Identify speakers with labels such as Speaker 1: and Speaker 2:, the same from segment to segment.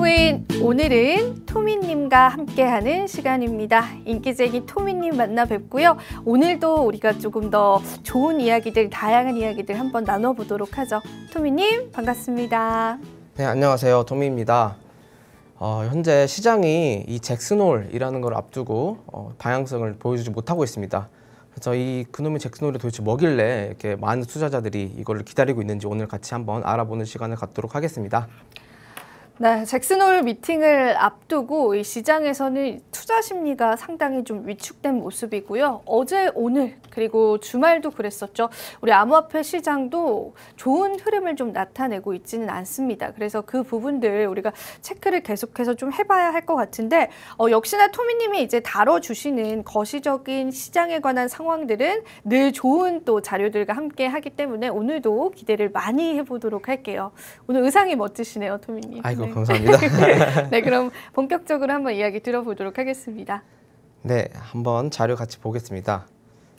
Speaker 1: 여러분, 오늘은 토미님과 함께하는 시간입니다. 인기쟁이 토미님 만나 뵙고요. 오늘도 우리가 조금 더 좋은 이야기들, 다양한 이야기들 한번 나눠보도록 하죠. 토미님, 반갑습니다.
Speaker 2: 네, 안녕하세요. 토미입니다. 현재 시장이 이 잭슨홀이라는 걸 앞두고 방향성을 보여주지 못하고 있습니다. 그래서 이 그놈의 잭슨홀이 도대체 뭐길래 이렇게 많은 투자자들이 이걸 기다리고 있는지 오늘 같이 한번 알아보는 시간을 갖도록 하겠습니다.
Speaker 1: 네, 잭슨홀 미팅을 앞두고 이 시장에서는 투자 심리가 상당히 좀 위축된 모습이고요. 어제, 오늘, 그리고 주말도 그랬었죠. 우리 암호화폐 시장도 좋은 흐름을 좀 나타내고 있지는 않습니다. 그래서 그 부분들 우리가 체크를 계속해서 좀 해봐야 할 것 같은데 역시나 토미님이 이제 다뤄주시는 거시적인 시장에 관한 상황들은 늘 좋은 또 자료들과 함께 하기 때문에 오늘도 기대를 많이 해보도록 할게요. 오늘 의상이 멋지시네요, 토미님.
Speaker 2: 아이고, 감사합니다.
Speaker 1: 네, 그럼 본격적으로 한번 이야기 들어보도록 하겠습니다.
Speaker 2: 네, 한번 자료 같이 보겠습니다.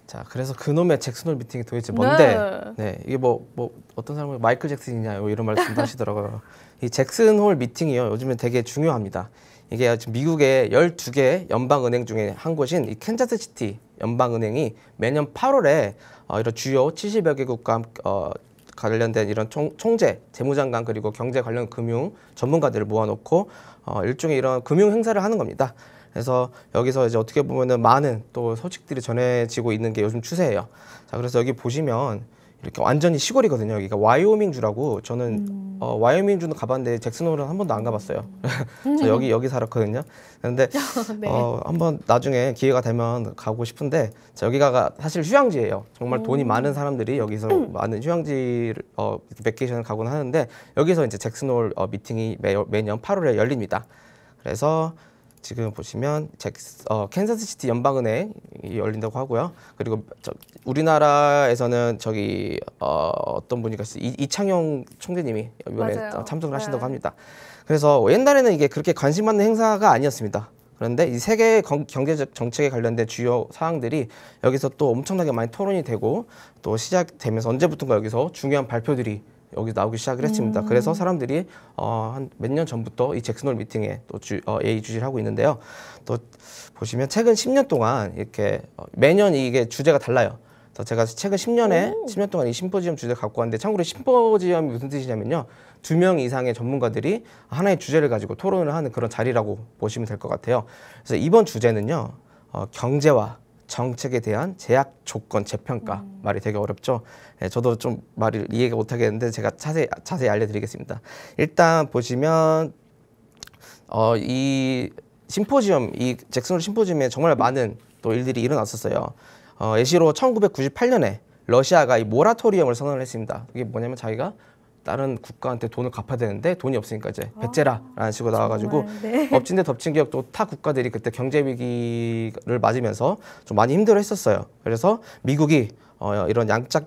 Speaker 2: 자, 그래서 그놈의 잭슨홀 미팅이 도대체 뭔데? 네, 이게 뭐 어떤 사람은 마이클 잭슨이냐 이런 말씀도 하시더라고요. 이 잭슨홀 미팅이요, 요즘에 되게 중요합니다. 이게 지금 미국의 12개 연방은행 중에 한 곳인 이 캔자스시티 연방은행이 매년 8월에 이런 주요 70여 개국과 관련된 이런 총재, 재무장관 그리고 경제 관련 금융 전문가들을 모아놓고 일종의 이런 금융 행사를 하는 겁니다. 그래서 여기서 이제 어떻게 보면은 많은 또 소식들이 전해지고 있는 게 요즘 추세예요. 자, 그래서 여기 보시면 이렇게 완전히 시골이거든요. 여기가 와이오밍 주라고. 저는 와이오밍 주는 가봤는데 잭슨홀은 한 번도 안 가봤어요. 저 여기 살았거든요. 그런데
Speaker 1: 네.
Speaker 2: 한번 나중에 기회가 되면 가고 싶은데 여기가 사실 휴양지예요. 정말 돈이 많은 사람들이 여기서 많은 휴양지를 베케이션을 가곤 하는데 여기서 이제 잭슨홀 미팅이 매년 8월에 열립니다. 그래서 지금 보시면 캔자스시티 연방은행이 열린다고 하고요. 그리고 우리나라에서는 저기 어떤 분이 갔어요. 이창용 총재님이 이번에 참석을 하신다고 합니다. 그래서 옛날에는 이게 그렇게 관심 받는 행사가 아니었습니다. 그런데 이 세계 경제적 정책에 관련된 주요 사항들이 여기서 또 엄청나게 많이 토론이 되고 또 시작되면서 언제부턴가 여기서 중요한 발표들이 여기 나오기 시작을 했습니다. 그래서 사람들이 한 몇 년 전부터 이 잭슨홀 미팅에 또 예의주시를 하고 있는데요. 또 보시면 최근 10년 동안 이렇게 매년 이게 주제가 달라요. 그래서 제가 최근 10년 동안 이 심포지엄 주제를 갖고 왔는데 참고로 심포지엄이 무슨 뜻이냐면요. 2명 이상의 전문가들이 하나의 주제를 가지고 토론을 하는 그런 자리라고 보시면 될 것 같아요. 그래서 이번 주제는요. 경제와 정책에 대한 제약 조건 재평가. 말이 되게 어렵죠. 네, 저도 좀 말을 이해가 못하겠는데 제가 자세히 알려드리겠습니다. 일단 보시면 이 심포지엄, 이 잭슨홀 심포지엄에 정말 많은 또 일들이 일어났었어요. 예시로 1998년에 러시아가 이 모라토리엄을 선언을 했습니다. 이게 뭐냐면 자기가 다른 국가한테 돈을 갚아야 되는데 돈이 없으니까 이제 배째라라는 식으로 나와가지고
Speaker 1: 네.
Speaker 2: 엎친 데 덮친 격 또 타 국가들이 그때 경제 위기를 맞으면서 좀 많이 힘들어했었어요. 그래서 미국이 이런 양적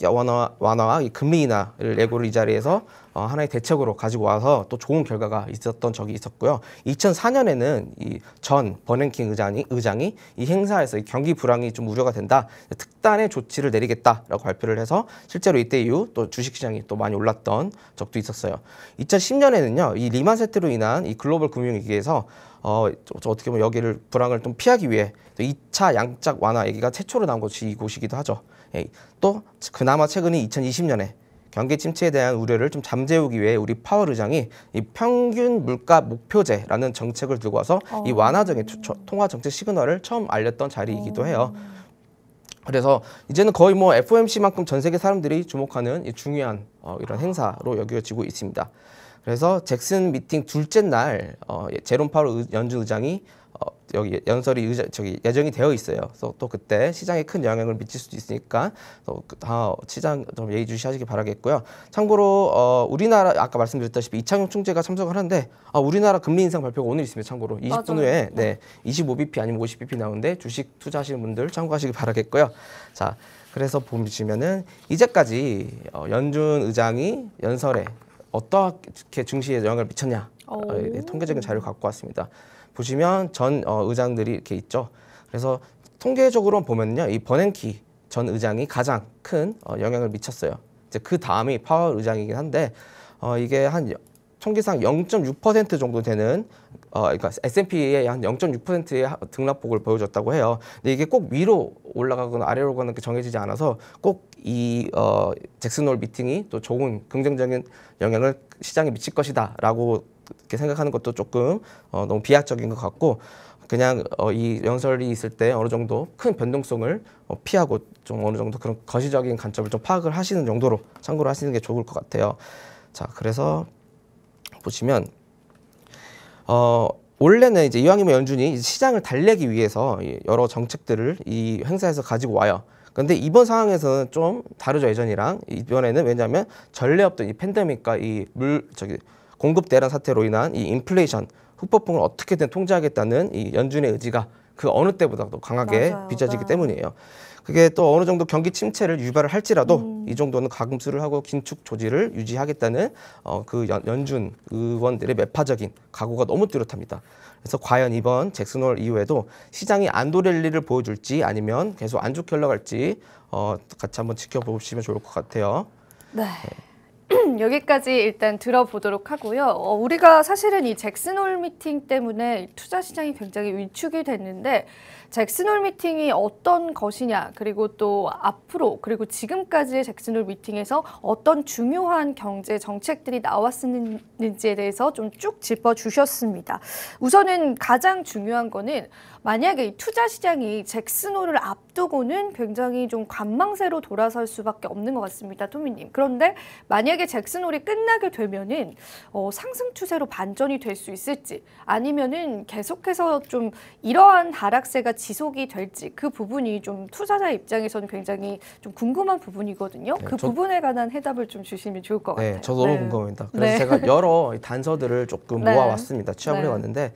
Speaker 2: 완화와 이 금리 인하를 예고를 이 자리에서 하나의 대책으로 가지고 와서 또 좋은 결과가 있었던 적이 있었고요. 2004년에는 이 전 버냉킹 의장이 이 행사에서 이 경기 불황이 좀 우려가 된다. 특단의 조치를 내리겠다라고 발표를 해서 실제로 이때 이후 또 주식시장이 또 많이 올랐던 적도 있었어요. 2010년에는요. 이 리만 사태로 인한 이 글로벌 금융위기에서 어떻게 보면 여기를 불황을 좀 피하기 위해 또 2차 양적 완화 얘기가 최초로 나온 것이 이곳이기도 하죠. 또 그나마 최근에 2020년에 경기 침체에 대한 우려를 좀 잠재우기 위해 우리 파월 의장이 이 평균 물가 목표제라는 정책을 들고 와서 이 완화적인 통화 정책 시그널을 처음 알렸던 자리이기도 해요. 그래서 이제는 거의 뭐 FOMC만큼 전 세계 사람들이 주목하는 이 중요한 이런 행사로 여겨지고 있습니다. 그래서 잭슨 미팅 둘째 날 제롬 파월 연준 의장이 여기 연설이 예정이 되어 있어요. 그래서 또 그때 시장에 큰 영향을 미칠 수도 있으니까 또 시장 좀 예의주시하시기 바라겠고요. 참고로 우리나라 아까 말씀드렸다시피 이창용 총재가 참석을 하는데 우리나라 금리 인상 발표가 오늘 있습니다. 참고로 20분 후에 25bp 아니면 50bp 나오는데 주식 투자하시는 분들 참고하시기 바라겠고요. 자, 그래서 보시면은 이제까지 연준 의장이 연설에 어떻게 증시에 영향을 미쳤냐 통계적인 자료를 갖고 왔습니다. 보시면 전 의장들이 이렇게 있죠. 그래서 통계적으로 보면요, 이 버냉키 전 의장이 가장 큰 영향을 미쳤어요. 이제 그 다음이 파월 의장이긴 한데 이게 한 통계상 0.6% 정도 되는 그러니까 S&P의 한 0.6%의 등락폭을 보여줬다고 해요. 근데 이게 꼭 위로 올라가거나 아래로 가는 게 정해지지 않아서 꼭 이 잭슨 홀 미팅이 또 좋은 긍정적인 영향을 시장에 미칠 것이다라고 이렇게 생각하는 것도 조금 너무 비약적인 것 같고 그냥 이 연설이 있을 때 어느 정도 큰 변동성을 피하고 좀 어느 정도 그런 거시적인 관점을 좀 파악을 하시는 정도로 참고를 하시는 게 좋을 것 같아요. 자, 그래서 보시면 원래는 이제 이왕이면 연준이 시장을 달래기 위해서 여러 정책들을 이 행사에서 가지고 와요. 근데 이번 상황에서는 좀 다르죠, 예전이랑. 이번에는 왜냐하면 전례 없던 이 팬데믹과 이 공급 대란 사태로 인한 이 인플레이션 후폭풍을 어떻게든 통제하겠다는 이 연준의 의지가 그 어느 때보다도 강하게
Speaker 1: 맞아요.
Speaker 2: 빚어지기
Speaker 1: 네.
Speaker 2: 때문이에요. 그게 또 어느 정도 경기 침체를 유발을 할지라도 이 정도는 가금수를 하고 긴축 조지를 유지하겠다는 그 연준 의원들의 매파적인 각오가 너무 뚜렷합니다. 그래서 과연 이번 잭슨 홀 이후에도 시장이 안도 랠리를 보여줄지 아니면 계속 안 좋게 흘러갈지 같이 한번 지켜보시면 좋을 것 같아요.
Speaker 1: 네. 여기까지 일단 들어보도록 하고요. 우리가 사실은 이 잭슨 홀 미팅 때문에 투자 시장이 굉장히 위축이 됐는데 잭슨 홀 미팅이 어떤 것이냐 그리고 또 앞으로 그리고 지금까지의 잭슨 홀 미팅에서 어떤 중요한 경제 정책들이 나왔었는지에 대해서 좀 쭉 짚어주셨습니다. 우선은 가장 중요한 거는 만약에 이 투자 시장이 잭슨 홀을 앞두고는 굉장히 좀 관망세로 돌아설 수밖에 없는 것 같습니다, 토미님. 그런데 만약에 잭슨 홀이 끝나게 되면은 상승 추세로 반전이 될 수 있을지 아니면은 계속해서 좀 이러한 하락세가 지속이 될지 그 부분이 좀 투자자 입장에서는 굉장히 좀 궁금한 부분이거든요.
Speaker 2: 네,
Speaker 1: 그 부분에 관한 해답을 좀 주시면 좋을 것 같아요.
Speaker 2: 네, 저도 너무 궁금합니다. 그래서
Speaker 1: 네.
Speaker 2: 제가 여러 단서들을 조금
Speaker 1: 네.
Speaker 2: 모아왔습니다. 취합을
Speaker 1: 네.
Speaker 2: 해왔는데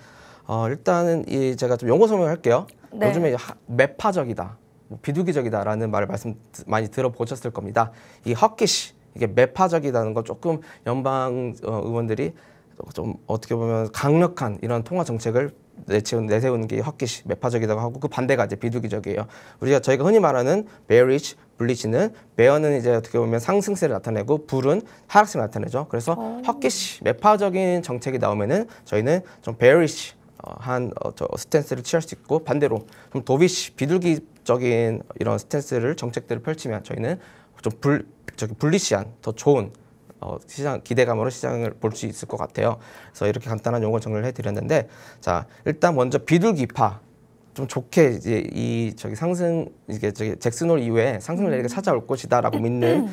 Speaker 2: 일단은 제가 좀 용어 설명할게요.
Speaker 1: 네.
Speaker 2: 요즘에 매파적이다, 비두기적이다라는 말을 많이 들어보셨을 겁니다. 이 허키시, 이게 매파적이라는 건 조금 연방 의원들이 좀 어떻게 보면 강력한 이런 통화 정책을 내세우는 게 허키시, 매파적이라고 하고 그 반대가 이제 비두기적이에요. 저희가 흔히 말하는 bearish, bulish는 bear는 이제 어떻게 보면 상승세를 나타내고 bull은 하락세를 나타내죠. 그래서 허키시, 매파적인 정책이 나오면은 저희는 좀 bearish 스탠스를 취할 수 있고 반대로 좀 도비시, 비둘기적인 이런 스탠스를 정책들을 펼치면 저희는 좀 불리시한 더 좋은 시장 기대감으로 시장을 볼 수 있을 것 같아요. 그래서 이렇게 간단한 용어 정리를 해드렸는데, 자 일단 먼저 비둘기파 좀 좋게 이제 잭슨 홀 이후에 상승 랠리가 찾아올 것이다라고 믿는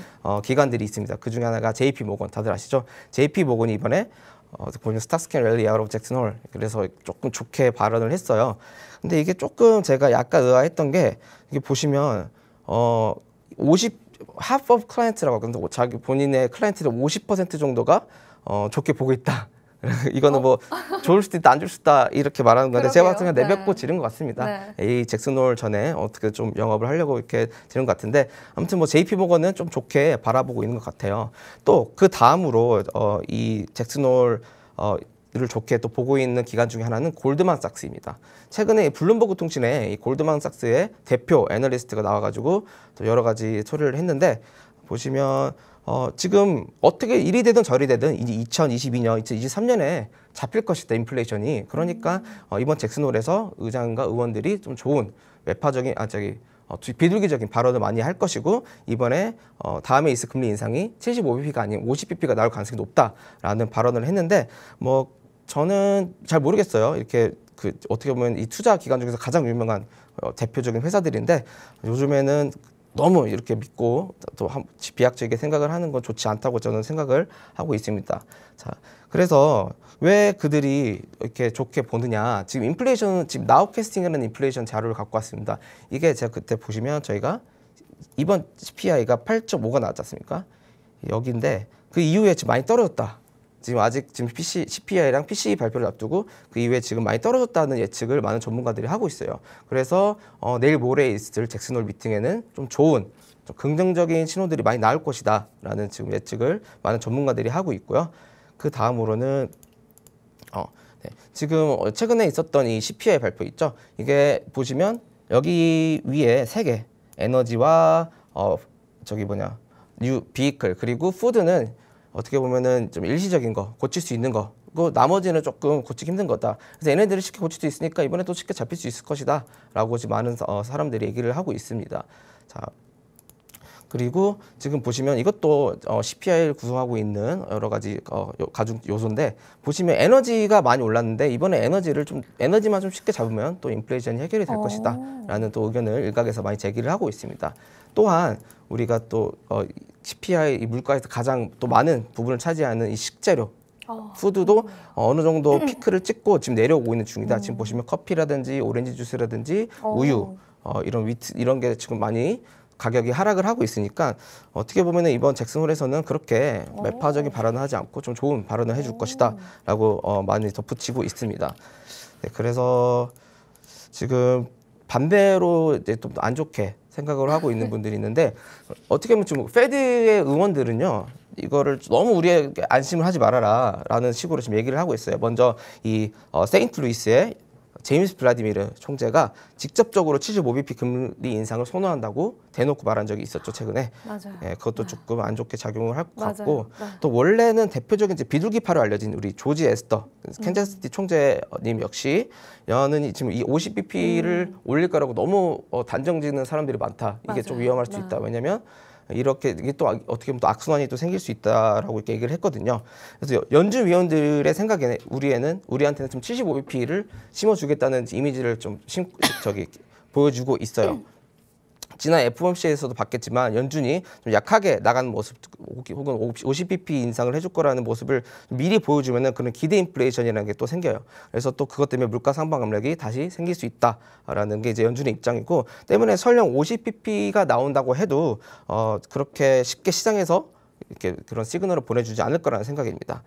Speaker 2: 기관들이 있습니다. 그 중에 하나가 JP 모건, 다들 아시죠? JP 모건이 이번에 보면 스탁스캔 랠리 아웃 오브 잭슨 홀, 그래서 조금 좋게 발언을 했어요. 근데 이게 조금 제가 약간 의아했던 게 이게 보시면 half of client라고 하거든요. 자기 본인의 클라이언트들 50% 정도가 좋게 보고 있다. 이거는 뭐 좋을 수도 있다, 안 좋을 수도 있다 이렇게 말하는 건데 제가 봤을 때 내뱉고 지른 것 같습니다. 이 잭슨 홀 전에 어떻게 좀 영업을 하려고 이렇게 지른 것 같은데 아무튼 뭐 JP 모건은 좀 좋게 바라보고 있는 것 같아요. 또 그 다음으로 이 잭슨 홀을 좋게 또 보고 있는 기관 중에 하나는 골드만삭스입니다. 최근에 블룸버그 통신에 이 골드만삭스의 대표 애널리스트가 나와가지고 또 여러 가지 소리를 했는데 보시면 지금 어떻게 이리 되든 저리 되든 이제 2022년, 2023년에 잡힐 것이다, 인플레이션이. 그러니까 이번 잭슨 홀에서 의장과 의원들이 좀 좋은 매파적인 비둘기적인 발언을 많이 할 것이고 이번에 다음에 있을 금리 인상이 75bp가 아닌 50bp가 나올 가능성이 높다라는 발언을 했는데 뭐 저는 잘 모르겠어요. 이렇게 어떻게 보면 이 투자 기관 중에서 가장 유명한 대표적인 회사들인데 요즘에는 너무 이렇게 믿고 또 비약적이게 생각을 하는 건 좋지 않다고 저는 생각을 하고 있습니다. 자, 그래서 왜 그들이 이렇게 좋게 보느냐? 지금 인플레이션, 지금 나우캐스팅이라는 인플레이션 자료를 갖고 왔습니다. 이게 제가 그때 보시면 저희가 이번 CPI가 8.5가 나왔지 않습니까? 여기인데 그 이후에 지금 많이 떨어졌다. 지금 CPI랑 PCE 발표를 앞두고 그 이후에 지금 많이 떨어졌다는 예측을 많은 전문가들이 하고 있어요. 그래서 내일 모레 있을 잭슨 홀 미팅에는 좀 좋은, 좀 긍정적인 신호들이 많이 나올 것이다 라는 지금 예측을 많은 전문가들이 하고 있고요. 그 다음으로는 지금 최근에 있었던 이 CPI 발표 있죠. 이게 보시면 여기 위에 3개, 에너지와 뉴 비이클 그리고 푸드는 어떻게 보면은 좀 일시적인 거, 고칠 수 있는 거, 그 나머지는 조금 고치기 힘든 거다. 그래서 얘네들이 쉽게 고칠 수 있으니까 이번에 또 쉽게 잡힐 수 있을 것이다 라고 지금 많은 사람들이 얘기를 하고 있습니다. 자, 그리고 지금 보시면 이것도 CPI를 구성하고 있는 여러 가지 가중 요소인데, 보시면 에너지가 많이 올랐는데 이번에 에너지만 좀 쉽게 잡으면 또 인플레이션이 해결이 될 것이다 라는 또 의견을 일각에서 많이 제기를 하고 있습니다. 또한 우리가 또 CPI 이 물가에서 가장 또 많은 부분을 차지하는 이 식재료 푸드도 어느 정도 피크를 찍고 지금 내려오고 있는 중이다. 지금 보시면 커피라든지 오렌지 주스라든지 우유 이런 게 지금 많이 가격이 하락을 하고 있으니까 어떻게 보면 이번 잭슨홀에서는 그렇게 매파적인 발언을 하지 않고 좀 좋은 발언을 해줄 것이다 라고 많이 덧붙이고 있습니다. 네, 그래서 지금 반대로 이제 좀 안 좋게 생각을 하고 있는 분들이 있는데, 어떻게 보면 지금 페드의 의원들은요 이거를 너무 우리에게 안심을 하지 말아라 라는 식으로 지금 얘기를 하고 있어요. 먼저 이 세인트루이스의 제임스 블라디미르 총재가 직접적으로 75bp 금리 인상을 선언한다고 대놓고 말한 적이 있었죠, 최근에.
Speaker 1: 맞아요.
Speaker 2: 예, 그것도 조금 안 좋게 작용을 할 것
Speaker 1: 맞아요.
Speaker 2: 같고,
Speaker 1: 네.
Speaker 2: 또 원래는 대표적인 이제 비둘기파로 알려진 우리 조지 에스터 캔자스시티 총재님 역시 여는 지금 이 50bp를 올릴 거라고 너무 단정짓는 사람들이 많다. 이게
Speaker 1: 맞아요.
Speaker 2: 좀 위험할 수
Speaker 1: 네.
Speaker 2: 있다. 왜냐면 이렇게 이게 또 어떻게 보면 또 악순환이 또 생길 수 있다라고 이렇게 얘기를 했거든요. 그래서 연준 위원들의 생각에는 우리한테는 좀 75bp를 심어주겠다는 이미지를 좀 보여주고 있어요. 지난 FOMC에서도 봤겠지만 연준이 좀 약하게 나가는 모습 혹은 50bp 인상을 해줄 거라는 모습을 미리 보여주면은 그런 기대 인플레이션이라는 게 또 생겨요. 그래서 또 그것 때문에 물가 상방 압력이 다시 생길 수 있다라는 게 이제 연준의 입장이고, 때문에 설령 50bp가 나온다고 해도 그렇게 쉽게 시장에서 이렇게 그런 시그널을 보내주지 않을 거라는 생각입니다.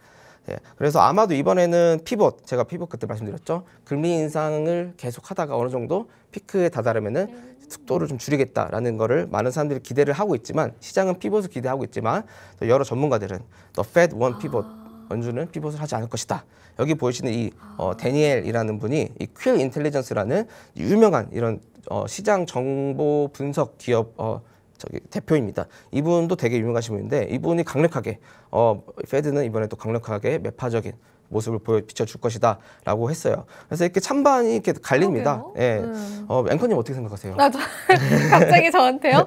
Speaker 2: 예, 그래서 아마도 이번에는 제가 피벗 그때 말씀드렸죠. 금리 인상을 계속하다가 어느 정도 피크에 다다르면은 속도를 좀 줄이겠다라는 거를 많은 사람들이 기대를 하고 있지만, 시장은 피벗을 기대하고 있지만 또 여러 전문가들은 The Fed won't pivot, 연준은 피벗을 하지 않을 것이다. 여기 보이시는 이 데니엘이라는 분이 이 퀼 인텔리전스라는 유명한 이런 시장 정보 분석 기업 대표입니다. 이분도 되게 유명하신 분인데, 이분이 강력하게 페드는 이번에 또 강력하게 매파적인 모습을 비춰줄 것이다라고 했어요. 그래서 이렇게 찬반이 이렇게 갈립니다. 예. 앵커님 어떻게 생각하세요?
Speaker 1: 갑자기 저한테요?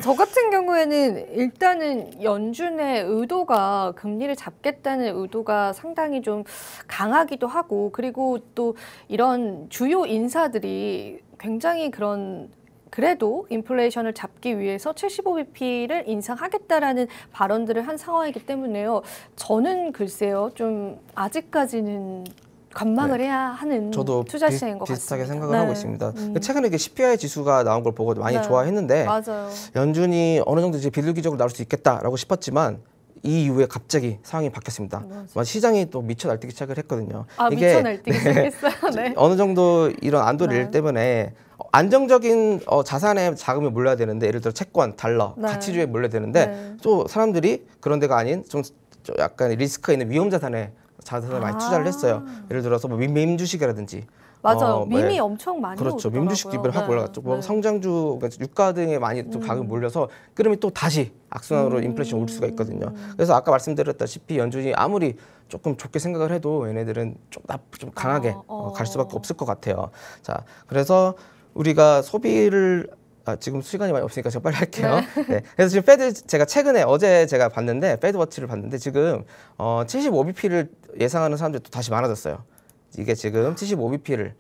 Speaker 1: 저 같은 경우에는 일단은 연준의 의도가 금리를 잡겠다는 의도가 상당히 좀 강하기도 하고, 그리고 또 이런 주요 인사들이 굉장히 그래도 인플레이션을 잡기 위해서 75bp를 인상하겠다라는 발언들을 한 상황이기 때문에요. 저는 글쎄요, 좀 아직까지는 관망을 해야 하는
Speaker 2: 저도
Speaker 1: 투자 시장인 것
Speaker 2: 비슷하게
Speaker 1: 같습니다.
Speaker 2: 생각을 하고 있습니다. 최근에 이게 CPI 지수가 나온 걸 보고 많이 좋아했는데,
Speaker 1: 맞아요.
Speaker 2: 연준이 어느 정도 이제 비둘기적으로 나올 수 있겠다라고 싶었지만 이 이후에 갑자기 상황이 바뀌었습니다. 시장이 또 미쳐 날뛰기 시작을 했거든요. 이게
Speaker 1: 미쳐 날뛰기 시작했어요. 네.
Speaker 2: 어느 정도 이런 안도를 때문에 안정적인 자산에 자금이 몰려야 되는데, 예를 들어 채권, 달러, 가치주에 몰려야 되는데 또 사람들이 그런 데가 아닌 좀 약간 리스크가 있는 위험 자산에 많이 투자를 했어요. 예를 들어서 뭐 밈주식이라든지.
Speaker 1: 맞아요. 밈이 엄청 많이
Speaker 2: 그렇죠.
Speaker 1: 오르더라고요.
Speaker 2: 밈주식 기업이 확 올라갔죠. 뭐 성장주, 그러니까 유가 등에 많이 또 가격이 몰려서 그러면 또 다시 악순환으로 인플레이션 올 수가 있거든요. 그래서 아까 말씀드렸다시피 연준이 아무리 조금 좋게 생각을 해도 얘네들은 좀 강하게 갈 수밖에 없을 것 같아요. 자, 그래서 우리가 소비를 지금 시간이 많이 없으니까 제가 빨리 할게요. 네. 그래서 지금 제가 최근에 어제 제가 봤는데 페드워치를 봤는데 지금 75bp를 예상하는 사람들이 또 다시 많아졌어요. 이게 지금 75bp를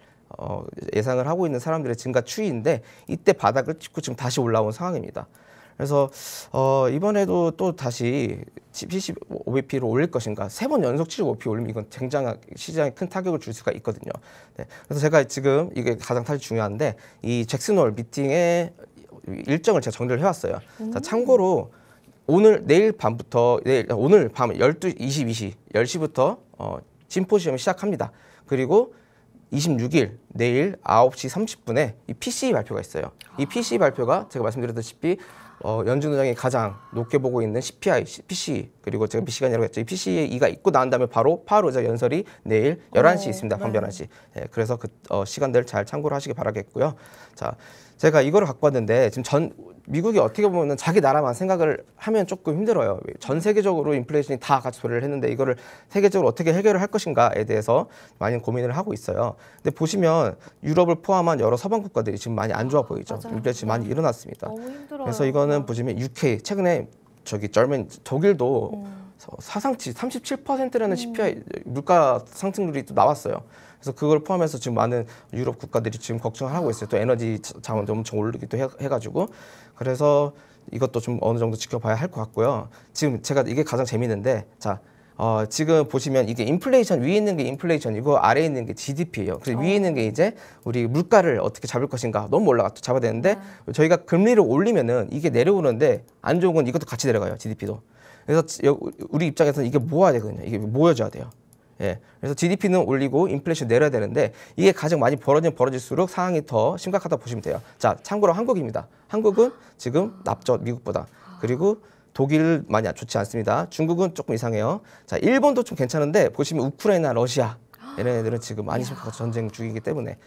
Speaker 2: 예상을 하고 있는 사람들의 증가 추이인데, 이때 바닥을 찍고 지금 다시 올라온 상황입니다. 그래서 이번에도 또 다시 75bp를 올릴 것인가, 3번 연속 75bp 올리면 이건 굉장히 시장에 큰 타격을 줄 수가 있거든요. 네. 그래서 제가 지금 이게 가장 중요한데, 이 잭슨홀 미팅의 일정을 제가 정리를 해왔어요. 자, 참고로 내일 밤 22시 10시부터 심포지엄이 시작합니다. 그리고 26일 내일 9시 30분에 이 PCE 발표가 있어요. 이 PCE 발표가 제가 말씀드렸다시피 연준 의장이 가장 높게 보고 있는 CPI, PCE, 그리고 제가 미시간이라고 했죠. 이 PCE가 있고 나온 다음에 바로 파월 의장 연설이 내일 11시 있습니다. 밤 11시. 네, 그래서 그 시간들 잘 참고를 하시기 바라겠고요. 자, 제가 이거를 갖고 왔는데 지금 미국이 어떻게 보면은 자기 나라만 생각을 하면 조금 힘들어요. 전 세계적으로 인플레이션이 다 같이 도래를 했는데 이거를 세계적으로 어떻게 해결을 할 것인가에 대해서 많이 고민을 하고 있어요. 근데 보시면 유럽을 포함한 여러 서방 국가들이 지금 많이 안 좋아 보이죠.
Speaker 1: 맞아요.
Speaker 2: 인플레이션이 많이 일어났습니다.
Speaker 1: 너무 힘들어요.
Speaker 2: 그래서 이거는 보시면 UK 최근에 독일도 사상치 37%라는 CPI 물가 상승률이 또 나왔어요. 그래서 그걸 포함해서 지금 많은 유럽 국가들이 지금 걱정을 하고 있어요. 또 에너지 자원도 엄청 오르기도 해가지고 그래서 이것도 좀 어느 정도 지켜봐야 할 것 같고요. 지금 제가 이게 가장 재밌는데 자. 지금 보시면 이게 인플레이션 위에 있는 게 인플레이션이고 아래에 있는 게 GDP예요. 그래서 위에 있는 게 이제 우리 물가를 어떻게 잡을 것인가 너무 올라갔죠. 잡아야 되는데 저희가 금리를 올리면은 이게 내려오는데 안 좋은 건 이것도 같이 내려가요. GDP도. 그래서 우리 입장에서는 이게 모아야 되거든요. 이게 모여져야 돼요. 예. 그래서 GDP는 올리고 인플레이션 내려야 되는데 이게 가장 많이 벌어질수록 상황이 더 심각하다 보시면 돼요. 자, 참고로 한국입니다. 한국은 지금 납죠. 미국보다. 그리고 독일 많이 좋지 않습니다. 중국은 조금 이상해요. 자, 일본도 좀 괜찮은데 보시면 우크라이나, 러시아 이런 애들은 지금 많이 심각한 전쟁 중이기 때문에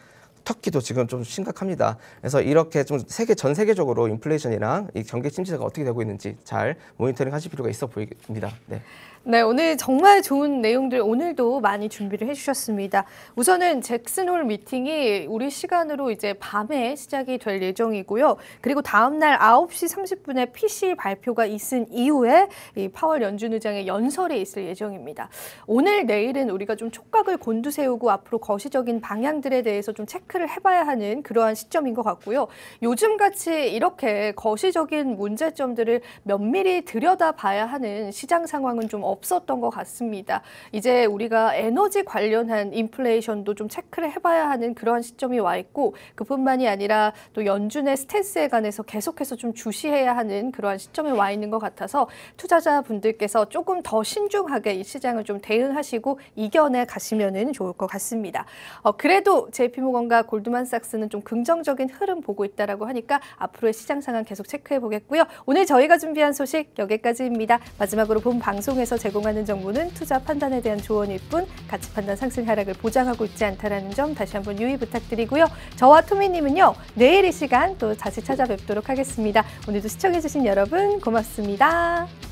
Speaker 2: 터키도 지금 좀 심각합니다. 그래서 이렇게 좀 전 세계적으로 인플레이션이랑 이 경기 침체가 어떻게 되고 있는지 잘 모니터링 하실 필요가 있어 보입니다. 네.
Speaker 1: 네, 오늘 정말 좋은 내용들 오늘도 많이 준비를 해주셨습니다. 우선은 잭슨홀 미팅이 우리 시간으로 이제 밤에 시작이 될 예정이고요. 그리고 다음 날 9시 30분에 PC 발표가 있은 이후에 이 파월 연준 의장의 연설이 있을 예정입니다. 오늘 내일은 우리가 좀 촉각을 곤두세우고 앞으로 거시적인 방향들에 대해서 좀 체크를 해봐야 하는 그러한 시점인 것 같고요. 요즘같이 이렇게 거시적인 문제점들을 면밀히 들여다봐야 하는 시장 상황은 좀 없었던 것 같습니다. 이제 우리가 에너지 관련한 인플레이션도 좀 체크를 해봐야 하는 그러한 시점이 와 있고 그뿐만이 아니라 또 연준의 스탠스에 관해서 계속해서 좀 주시해야 하는 그러한 시점에 와 있는 것 같아서 투자자분들께서 조금 더 신중하게 이 시장을 좀 대응하시고 이겨내 가시면 좋을 것 같습니다. 그래도 JP모건과 골드만삭스는 좀 긍정적인 흐름 보고 있다라고 하니까 앞으로의 시장 상황 계속 체크해 보겠고요. 오늘 저희가 준비한 소식 여기까지입니다. 마지막으로 본 방송에서 제공하는 정보는 투자 판단에 대한 조언일 뿐 가치 판단 상승 하락을 보장하고 있지 않다는 점 다시 한번 유의 부탁드리고요. 저와 토미님은요. 내일 이 시간 또 다시 찾아뵙도록 하겠습니다. 오늘도 시청해주신 여러분 고맙습니다.